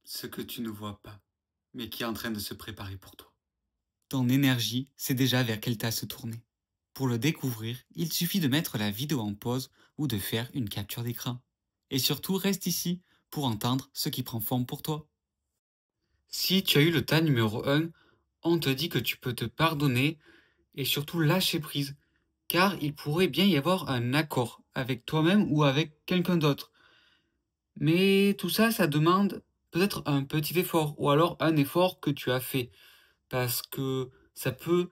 ce que tu ne vois pas, mais qui est en train de se préparer pour toi. Ton énergie sait déjà vers quelle tasse se tourner. Pour le découvrir, il suffit de mettre la vidéo en pause ou de faire une capture d'écran. Et surtout, reste ici pour entendre ce qui prend forme pour toi. Si tu as eu le tas numéro 1, on te dit que tu peux te pardonner et surtout lâcher prise, car il pourrait bien y avoir un accord avec toi-même ou avec quelqu'un d'autre. Mais tout ça, ça demande peut-être un petit effort, ou alors un effort que tu as fait, parce que ça peut,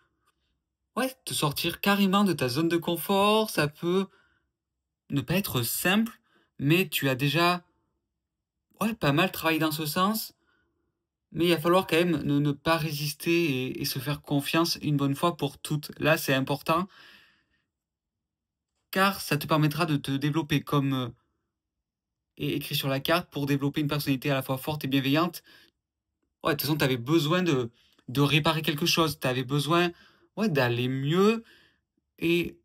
ouais, te sortir carrément de ta zone de confort, ça peut ne pas être simple, mais tu as déjà, ouais, pas mal travaillé dans ce sens. Mais il va falloir quand même ne pas résister et se faire confiance une bonne fois pour toutes. Là, c'est important, car ça te permettra de te développer comme écrit sur la carte pour développer une personnalité à la fois forte et bienveillante. Ouais, de toute façon, tu avais besoin de réparer quelque chose. Tu avais besoin, ouais, d'aller mieux et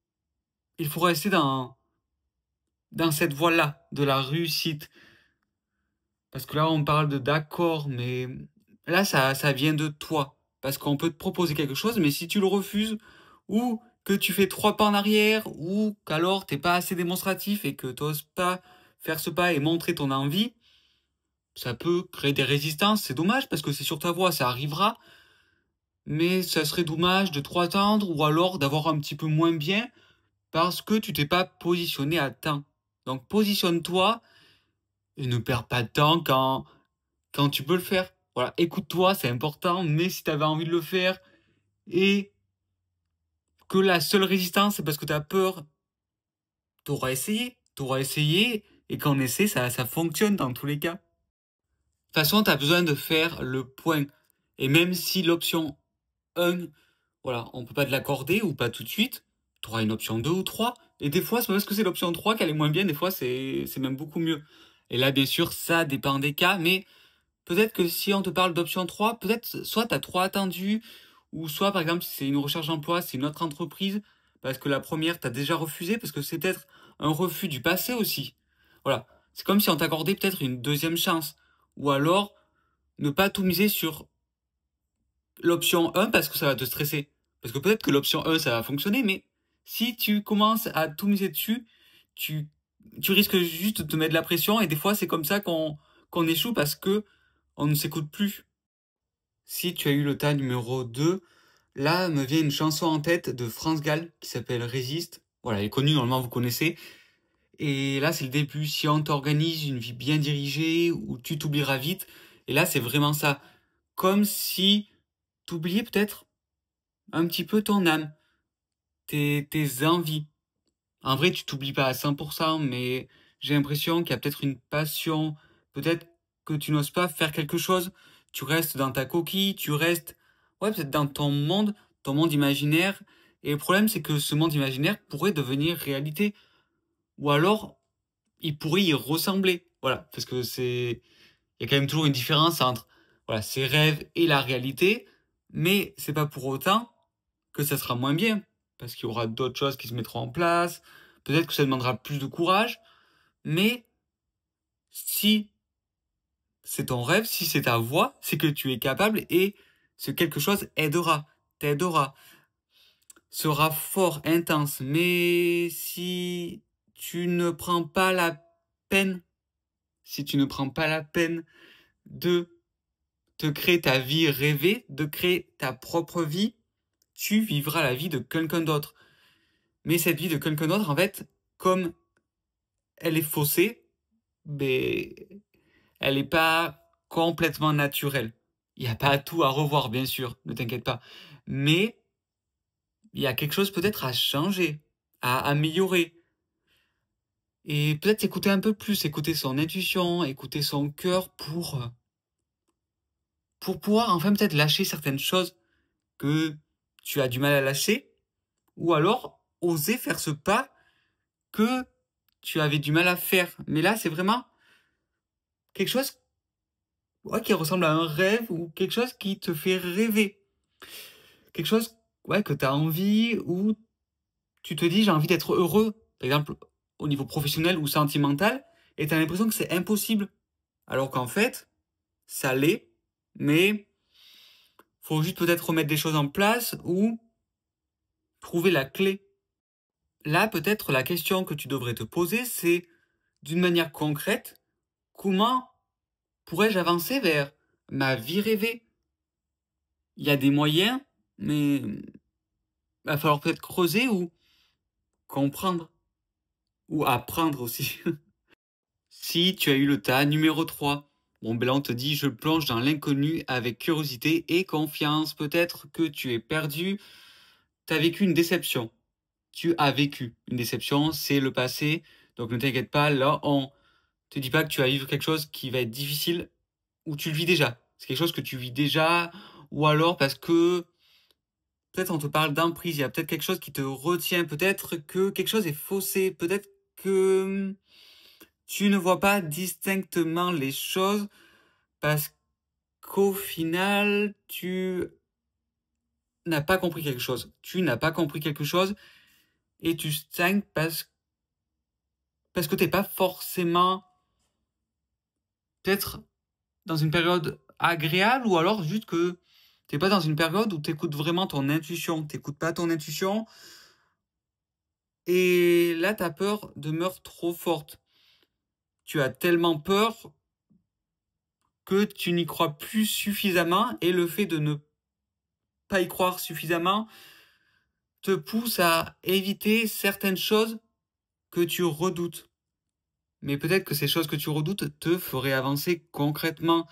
il faut rester dans cette voie-là de la réussite. Parce que là, on parle de d'accord, mais là, ça vient de toi. Parce qu'on peut te proposer quelque chose, mais si tu le refuses, ou que tu fais 3 pas en arrière, ou qu'alors t'es pas assez démonstratif et que t'oses pas faire ce pas et montrer ton envie, ça peut créer des résistances. C'est dommage parce que c'est sur ta voie, ça arrivera. Mais ça serait dommage de trop attendre ou alors d'avoir un petit peu moins bien parce que tu t'es pas positionné à temps. Donc positionne-toi et ne perds pas de temps quand tu peux le faire. Voilà, écoute-toi, c'est important, mais si tu avais envie de le faire et que la seule résistance, c'est parce que tu as peur, t'auras essayé. T'auras essayé et quand on essaie, ça fonctionne dans tous les cas. De toute façon, tu as besoin de faire le point. Et même si l'option 1, voilà, on peut pas te l'accorder ou pas tout de suite, tu auras une option 2 ou 3. Et des fois, c'est pas parce que c'est l'option 3 qu'elle est moins bien, des fois, c'est même beaucoup mieux. Et là, bien sûr, ça dépend des cas, mais peut-être que si on te parle d'option 3, peut-être soit tu as trop attendu, ou soit par exemple si c'est une recherche d'emploi, c'est une autre entreprise, parce que la première t'as déjà refusé, parce que c'est peut-être un refus du passé aussi. Voilà. C'est comme si on t'accordait peut-être une deuxième chance. Ou alors, ne pas tout miser sur l'option 1 parce que ça va te stresser. Parce que peut-être que l'option 1 ça va fonctionner, mais si tu commences à tout miser dessus, tu, tu risques juste de te mettre de la pression et des fois c'est comme ça qu'on échoue parce que on ne s'écoute plus. Si tu as eu le tas numéro 2, là me vient une chanson en tête de France Gall qui s'appelle Résiste. Voilà, elle est connue, normalement vous connaissez. Et là c'est le début, si on t'organise une vie bien dirigée, où tu t'oublieras vite. Et là c'est vraiment ça. Comme si t'oubliais peut-être un petit peu ton âme, tes envies. En vrai tu t'oublies pas à 100%, mais j'ai l'impression qu'il y a peut-être une passion, peut-être que tu n'oses pas faire quelque chose, tu restes dans ta coquille, tu restes, ouais, peut-être dans ton monde imaginaire, et le problème c'est que ce monde imaginaire pourrait devenir réalité, ou alors il pourrait y ressembler, voilà, parce que il y a quand même toujours une différence entre, voilà, ses rêves et la réalité, mais c'est pas pour autant que ça sera moins bien, parce qu'il y aura d'autres choses qui se mettront en place, peut-être que ça demandera plus de courage, mais si c'est ton rêve, si c'est ta voix, c'est que tu es capable et ce quelque chose aidera, t'aidera, sera fort, intense. Mais si tu ne prends pas la peine, si tu ne prends pas la peine de te créer ta vie rêvée, de créer ta propre vie, tu vivras la vie de quelqu'un d'autre. Mais cette vie de quelqu'un d'autre, en fait, comme elle est faussée, ben, elle n'est pas complètement naturelle. Il n'y a pas tout à revoir, bien sûr, ne t'inquiète pas. Mais il y a quelque chose peut-être à changer, à améliorer. Et peut-être écouter un peu plus, écouter son intuition, écouter son cœur pour pouvoir enfin peut-être lâcher certaines choses que tu as du mal à lâcher. Ou alors oser faire ce pas que tu avais du mal à faire. Mais là, c'est vraiment quelque chose, ouais, qui ressemble à un rêve ou quelque chose qui te fait rêver. Quelque chose, ouais, que tu as envie ou tu te dis j'ai envie d'être heureux, par exemple au niveau professionnel ou sentimental, et tu as l'impression que c'est impossible. Alors qu'en fait, ça l'est, mais faut juste peut-être remettre des choses en place ou trouver la clé. Là, peut-être la question que tu devrais te poser, c'est d'une manière concrète, comment pourrais-je avancer vers ma vie rêvée? Il y a des moyens, mais il va falloir peut-être creuser ou comprendre ou apprendre aussi. Si tu as eu le tas numéro 3, bon ben là on te dit je plonge dans l'inconnu avec curiosité et confiance. Peut-être que tu es perdu, tu as vécu une déception. Tu as vécu une déception, c'est le passé. Donc ne t'inquiète pas, là on te dit pas que tu vas vivre quelque chose qui va être difficile ou tu le vis déjà. C'est quelque chose que tu vis déjà ou alors parce que peut-être on te parle d'emprise, il y a peut-être quelque chose qui te retient, peut-être que quelque chose est faussé, peut-être que tu ne vois pas distinctement les choses parce qu'au final, tu n'as pas compris quelque chose. Tu n'as pas compris quelque chose et tu stagnes parce que t'es pas forcément peut-être dans une période agréable ou alors juste que t'es pas dans une période où t'écoutes vraiment ton intuition. T'écoutes pas ton intuition et là ta peur demeure trop forte. Tu as tellement peur que tu n'y crois plus suffisamment et le fait de ne pas y croire suffisamment te pousse à éviter certaines choses que tu redoutes. Mais peut-être que ces choses que tu redoutes te feraient avancer concrètement.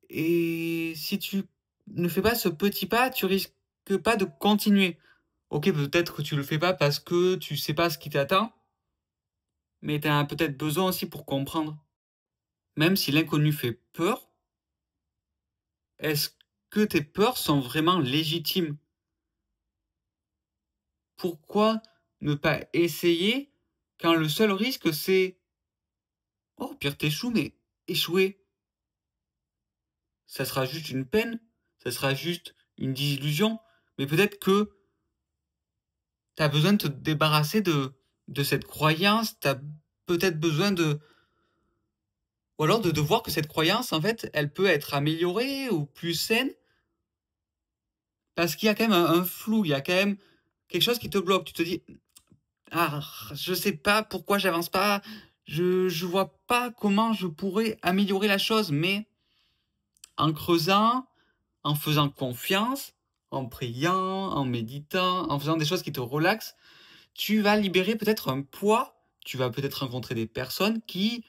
Et si tu ne fais pas ce petit pas, tu risques pas de continuer. Ok, peut-être que tu le fais pas parce que tu sais pas ce qui t'attend, mais tu as peut-être besoin aussi pour comprendre. Même si l'inconnu fait peur, est-ce que tes peurs sont vraiment légitimes? Pourquoi ne pas essayer quand le seul risque c'est oh, pire t'échoues, mais échouer, ça sera juste une peine, ça sera juste une désillusion, mais peut-être que tu as besoin de te débarrasser de cette croyance, tu as peut-être besoin de... Ou alors de voir que cette croyance, en fait, elle peut être améliorée ou plus saine, parce qu'il y a quand même un flou, il y a quand même quelque chose qui te bloque. Tu te dis, ah, je sais pas pourquoi j'avance pas, je vois pas comment je pourrais améliorer la chose, mais en creusant, en faisant confiance, en priant, en méditant, en faisant des choses qui te relaxent, tu vas libérer peut-être un poids, tu vas peut-être rencontrer des personnes qui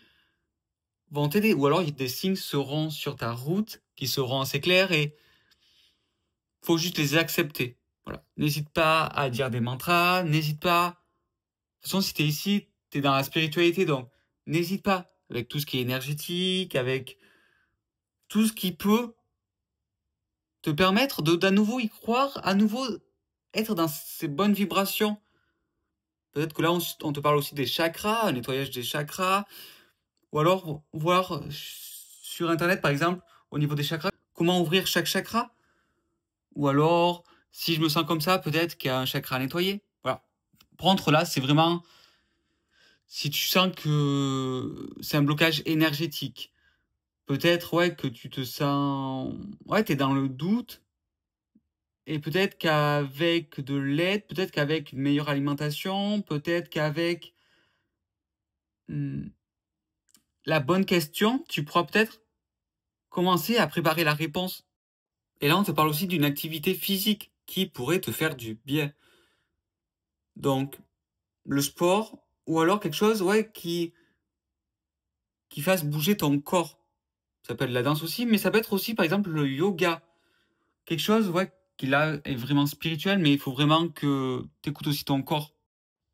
vont t'aider, ou alors des signes seront sur ta route qui seront assez clairs et faut juste les accepter. Voilà. N'hésite pas à dire des mantras, n'hésite pas. De toute façon, si t'es ici, t'es dans la spiritualité, donc n'hésite pas avec tout ce qui est énergétique, avec tout ce qui peut te permettre de d'à nouveau y croire, à nouveau être dans ces bonnes vibrations. Peut-être que là, on te parle aussi des chakras, un nettoyage des chakras, ou alors voir sur Internet, par exemple, au niveau des chakras, comment ouvrir chaque chakra. Ou alors, si je me sens comme ça, peut-être qu'il y a un chakra à nettoyer. Voilà. Prendre là, c'est vraiment, si tu sens que c'est un blocage énergétique, peut-être, ouais, que tu te sens, ouais, t'es dans le doute, et peut-être qu'avec de l'aide, peut-être qu'avec une meilleure alimentation, peut-être qu'avec hmm, la bonne question, tu pourras peut-être commencer à préparer la réponse. Et là, on te parle aussi d'une activité physique qui pourrait te faire du bien. Donc, le sport, ou alors quelque chose, ouais, qui fasse bouger ton corps. Ça peut être la danse aussi, mais ça peut être aussi, par exemple, le yoga. Quelque chose, ouais, qui là est vraiment spirituel, mais il faut vraiment que tu écoutes aussi ton corps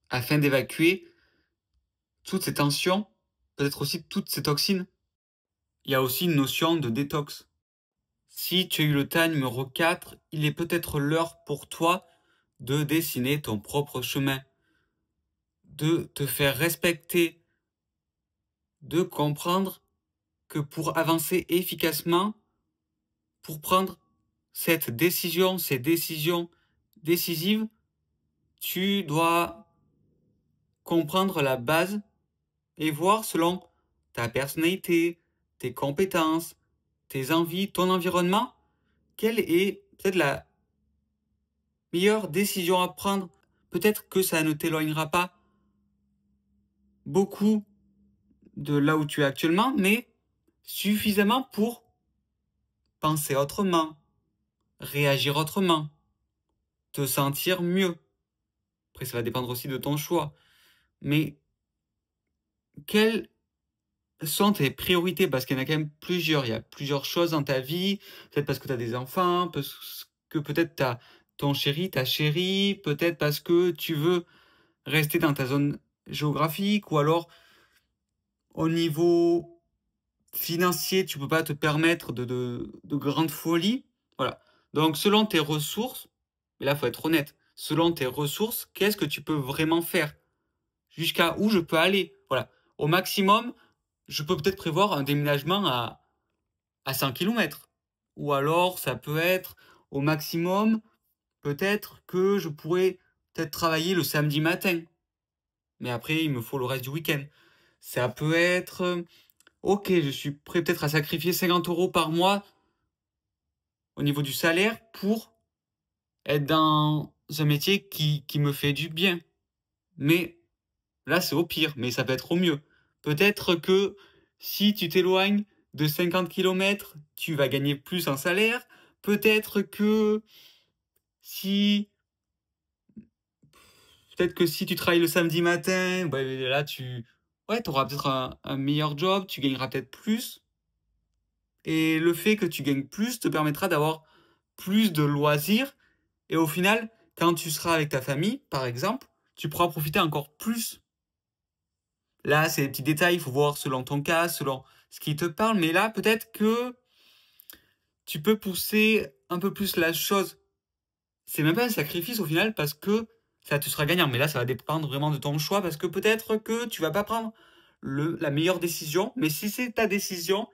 afin d'évacuer toutes ces tensions, peut-être aussi toutes ces toxines. Il y a aussi une notion de détox. Si tu as eu le tas numéro 4, il est peut-être l'heure pour toi de dessiner ton propre chemin, de te faire respecter, de comprendre que pour avancer efficacement, pour prendre cette décision, ces décisions décisives, tu dois comprendre la base et voir selon ta personnalité, tes compétences, tes envies, ton environnement, quelle est peut-être la meilleure décision à prendre? Peut-être que ça ne t'éloignera pas beaucoup de là où tu es actuellement, mais suffisamment pour penser autrement, réagir autrement, te sentir mieux. Après, ça va dépendre aussi de ton choix. Mais quelles sont tes priorités? Parce qu'il y en a quand même plusieurs. Il y a plusieurs choses dans ta vie. Peut-être parce que tu as des enfants, parce que peut-être tu as ton chéri, ta chérie, peut-être parce que tu veux rester dans ta zone géographique, ou alors au niveau financier, tu peux pas te permettre de grandes folies. Voilà. Donc, selon tes ressources, mais là, faut être honnête, selon tes ressources, qu'est-ce que tu peux vraiment faire? Jusqu'à où je peux aller? Voilà. Au maximum, je peux peut-être prévoir un déménagement à 100 kilomètres. Ou alors, ça peut être au maximum, peut-être que je pourrais peut-être travailler le samedi matin. Mais après, il me faut le reste du week-end. Ça peut être, ok, je suis prêt peut-être à sacrifier 50 euros par mois au niveau du salaire pour être dans un métier qui me fait du bien. Mais là, c'est au pire, mais ça peut être au mieux. Peut-être que si tu t'éloignes de 50 kilomètres, tu vas gagner plus en salaire. Peut-être que si, peut-être que si tu travailles le samedi matin, bah, là, ouais, auras peut-être un meilleur job, tu gagneras peut-être plus. Et le fait que tu gagnes plus te permettra d'avoir plus de loisirs. Et au final, quand tu seras avec ta famille, par exemple, tu pourras profiter encore plus. Là, c'est des petits détails, il faut voir selon ton cas, selon ce qui te parle. Mais là, peut-être que tu peux pousser un peu plus la chose. C'est même pas un sacrifice au final parce que ça te sera gagnant. Mais là, ça va dépendre vraiment de ton choix parce que peut-être que tu vas pas prendre la meilleure décision. Mais si c'est ta décision,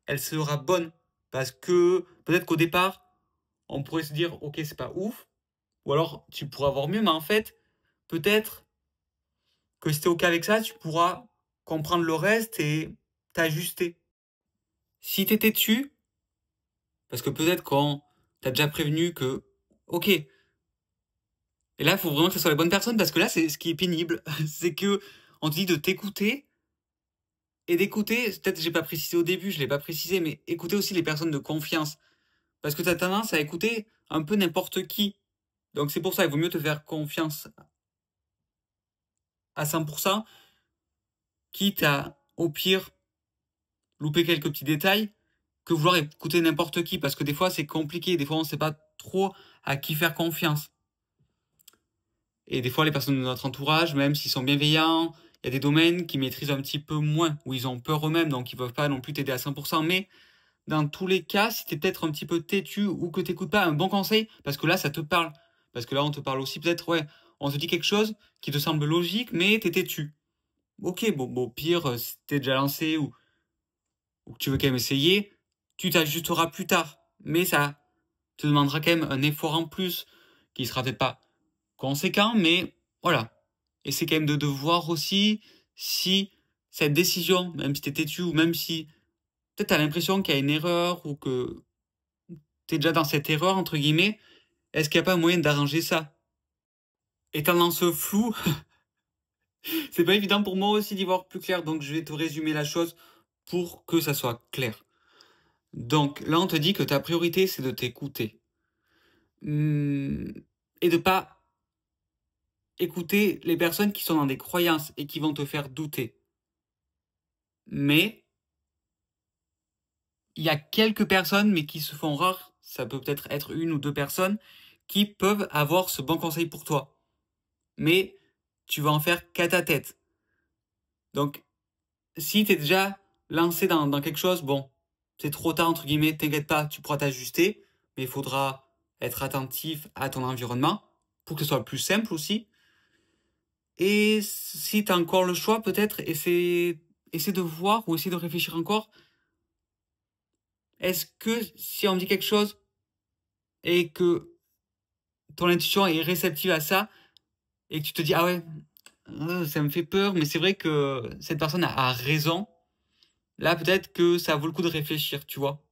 elle sera bonne. Parce que peut-être qu'au départ, on pourrait se dire, ok, c'est pas ouf. Ou alors, tu pourras avoir mieux. Mais en fait, peut-être que si t'es OK avec ça, tu pourras comprendre le reste et t'ajuster. Si t'es têtu, parce que peut-être qu'on t'a déjà prévenu que, OK, et là, il faut vraiment que ce soit les bonnes personnes, parce que là, c'est ce qui est pénible, c'est que on te dit de t'écouter, et d'écouter, peut-être j'ai pas précisé au début, je l'ai pas précisé, mais écouter aussi les personnes de confiance. Parce que tu as tendance à écouter un peu n'importe qui. Donc c'est pour ça, il vaut mieux te faire confiance à 100%, quitte à, au pire, louper quelques petits détails, que vouloir écouter n'importe qui, parce que des fois c'est compliqué, des fois on sait pas trop à qui faire confiance. Et des fois les personnes de notre entourage, même s'ils sont bienveillants, il y a des domaines qu'ils maîtrisent un petit peu moins, où ils ont peur eux-mêmes, donc ils peuvent pas non plus t'aider à 100%. Mais dans tous les cas, si t'es peut-être un petit peu têtu ou que t'écoutes pas, un bon conseil, parce que là ça te parle. Parce que là on te parle aussi peut-être, ouais, on te dit quelque chose qui te semble logique, mais t'es têtu. Ok, bon, pire, si t'es déjà lancé ou que tu veux quand même essayer, tu t'ajusteras plus tard. Mais ça te demandera quand même un effort en plus, qui sera peut-être pas conséquent, mais voilà. Et c'est quand même de voir aussi si cette décision, même si t'es têtu, ou même si peut-être t'as l'impression qu'il y a une erreur, ou que t'es déjà dans cette erreur, entre guillemets, est-ce qu'il n'y a pas moyen d'arranger ça? Étant dans ce flou, c'est pas évident pour moi aussi d'y voir plus clair, donc je vais te résumer la chose pour que ça soit clair. Donc là, on te dit que ta priorité, c'est de t'écouter. Et de pas écouter les personnes qui sont dans des croyances et qui vont te faire douter. Mais il y a quelques personnes, mais qui se font rares, ça peut peut-être être une ou deux personnes, qui peuvent avoir ce bon conseil pour toi. Mais tu vas en faire qu'à ta tête. Donc, si tu es déjà lancé dans quelque chose, bon, c'est trop tard, entre guillemets, t'inquiète pas, tu pourras t'ajuster, mais il faudra être attentif à ton environnement pour que ce soit plus simple aussi. Et si tu as encore le choix, peut-être essaie de voir ou essaie de réfléchir encore. Est-ce que si on me dit quelque chose et que ton intuition est réceptive à ça et que tu te dis ah ouais, ça me fait peur, mais c'est vrai que cette personne a raison, là peut-être que ça vaut le coup de réfléchir, tu vois.